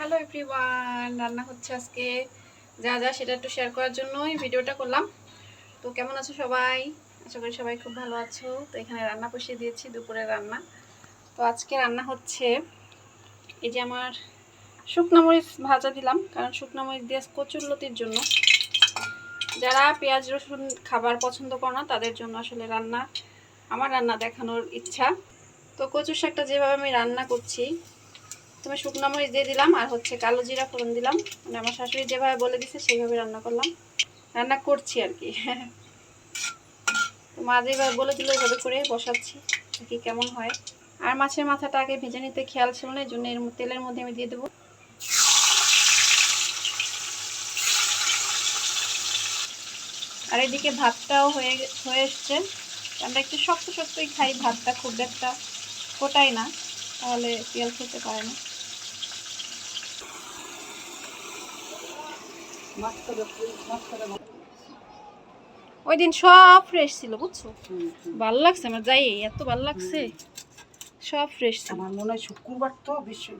Hello everyone, রান্না হচ্ছে আজকে যা যা সেটা একটু শেয়ার করার জন্যই ভিডিওটা করলাম। তো কেমন আছো সবাই? আশা করি সবাই খুব ভালো আছো। তো এখানে রান্না বসিয়ে দিয়েছি, দুপুরের রান্না। তো আজকে রান্না হচ্ছে এই যে আমার শুকনো মরিচ ভাজা দিলাম, কারণ শুকনো মরিচ দিয়ে কচুরলতির জন্য, যারা পেঁয়াজ রসুন খাবার পছন্দ করে না তাদের জন্য আসলে রান্না, আমার রান্না দেখানোর ইচ্ছা। তো কচুর শাকটা যেভাবে আমি রান্না করছি, তুমি শুকনো মরিচ দিয়ে দিলাম আর হচ্ছে কালো জিরা ফোড়ন দিলাম, মানে আমার শাশুড়ি যেভাবে বলে দিছে সেইভাবে রান্না করলাম, রান্না করছি আর কি। তো মা যেভাবে বলে দিল ওইভাবে করে বসাচ্ছি, কি কেমন হয়। আর মাছের মাথাটা আগে ভেজে নিতে খেয়াল ছিল না, এই জন্য এর তেলের মধ্যে আমি দিয়ে দেবো। আর এদিকে ভাতটাও হয়ে এসছে। আমরা একটু শক্ত শক্তই খাই ভাতটা, খুব একটা ফোটাই না, তাহলে তেল খেতে পারে না। ওই দিন সব ফ্রেশ ছিল বুঝছো, ভালো লাগছে আমার, যাই এত ভালো লাগছে, সব ফ্রেশ ছিল। আমার মনে হয় শুক্রবার তো বেশি,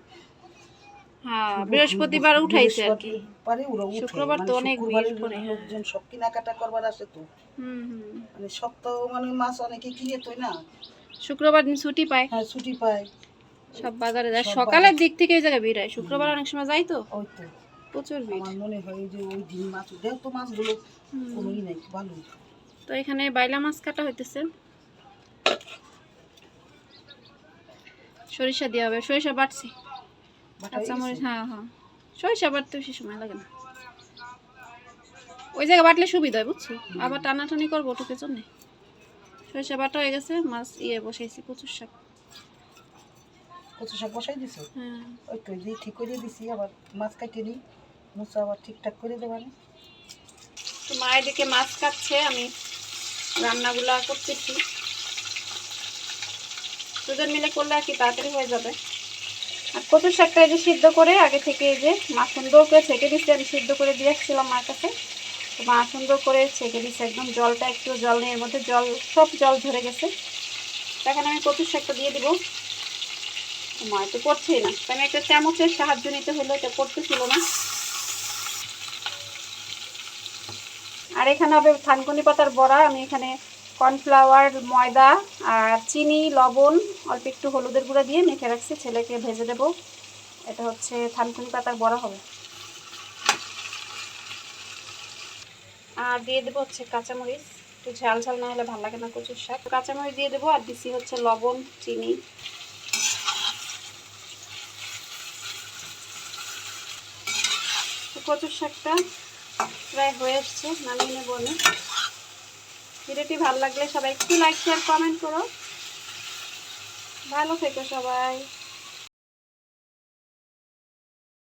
হ্যাঁ বৃহস্পতিবার উঠাইছে আর কি, শুক্রবার তো অনেক ভিড় করে লোকজন সব কেনাকাটা করবার আসে তো। মানে সপ্তাহ মানে মাছ অনেকে কিনে তো না, শুক্রবার দিন ছুটি পায়। হ্যাঁ ছুটি পায়, সব বাজারে যায়, সকালের দিক থেকে এই জায়গায় ভিড় হয়, শুক্রবার অনেক সময় যাই তো ওই তো প্রচুর ভিড়। আমার মনে হয় যে ওই দিন মাছ দেখ তো, মাছগুলো কোনোই নাই, ভালোই। তো এখানে বাইলা মাছ কাটা হইতেছে, সরিষা দেওয়া হবে, সরিষা বাটছি, কাঁচামরিচ, হ্যাঁ হ্যাঁ সরিষা বাটতে বেশি সময় লাগে না, ওই জায়গায় বাটলে সুবিধা হয় বুঝছো, আবার টানাটানি করবো ওটুকে জন্য। সরিষা বাটা হয়ে গেছে, মাছ বসাইছি, কচুর শাক। কচু শাক বসাই দিছো? হ্যাঁ ওই তো যে ঠিক করে দিছি, আবার মাছ কাটে নিই, মুসা আবার ঠিকঠাক করে দেবানি। তো মা এদিকে মাছ কাটছে, আমি রান্নাগুলা করতেছি, দুজন মিলে করলে আর কি তাড়াতাড়ি হয়ে যাবে। আর কচুর শাকটা এই যে সিদ্ধ করে আগে থেকে এই যে মা সুন্দর করে ছেঁকে দিচ্ছে, আমি সিদ্ধ করে দিয়ে আসছিলাম মার কাছে, তো মা সুন্দর করে ছেঁকে দিচ্ছে, একদম জলটা একটু জল নেই এর মধ্যে, জল সব জল ঝরে গেছে। এখন আমি কচুর শাকটা দিয়ে দিব। মা তো করছেই না, আমি একটা চামচের সাহায্য নিতে হলো, এটা করতেছিল না। আর এখানে হবে থানকুনি পাতার বড়া, আমি এখানে কর্নফ্লাওয়ার, ময়দা আর চিনি, লবণ, অল্প একটু হলুদের গুঁড়া দিয়ে মেখে রাখছি, ছেলেকে ভেজে দেবো। এটা হচ্ছে থানকুনি পাতার বড়া হবে। আর দিয়ে দেবো হচ্ছে কাঁচামরিচ, একটু ঝাল ঝাল না হলে ভালো লাগে না কচুর শাক, কাঁচামরিচ দিয়ে দেবো। আর দিচ্ছি হচ্ছে লবণ, চিনি। কচুর শাকটা প্রায় হয়ে আসছে, নামিয়ে নেবো আমি। ভিডিওটি ভালো লাগলে সবাই একটু লাইক শেয়ার কমেন্ট করো, ভালো থেকো সবাই।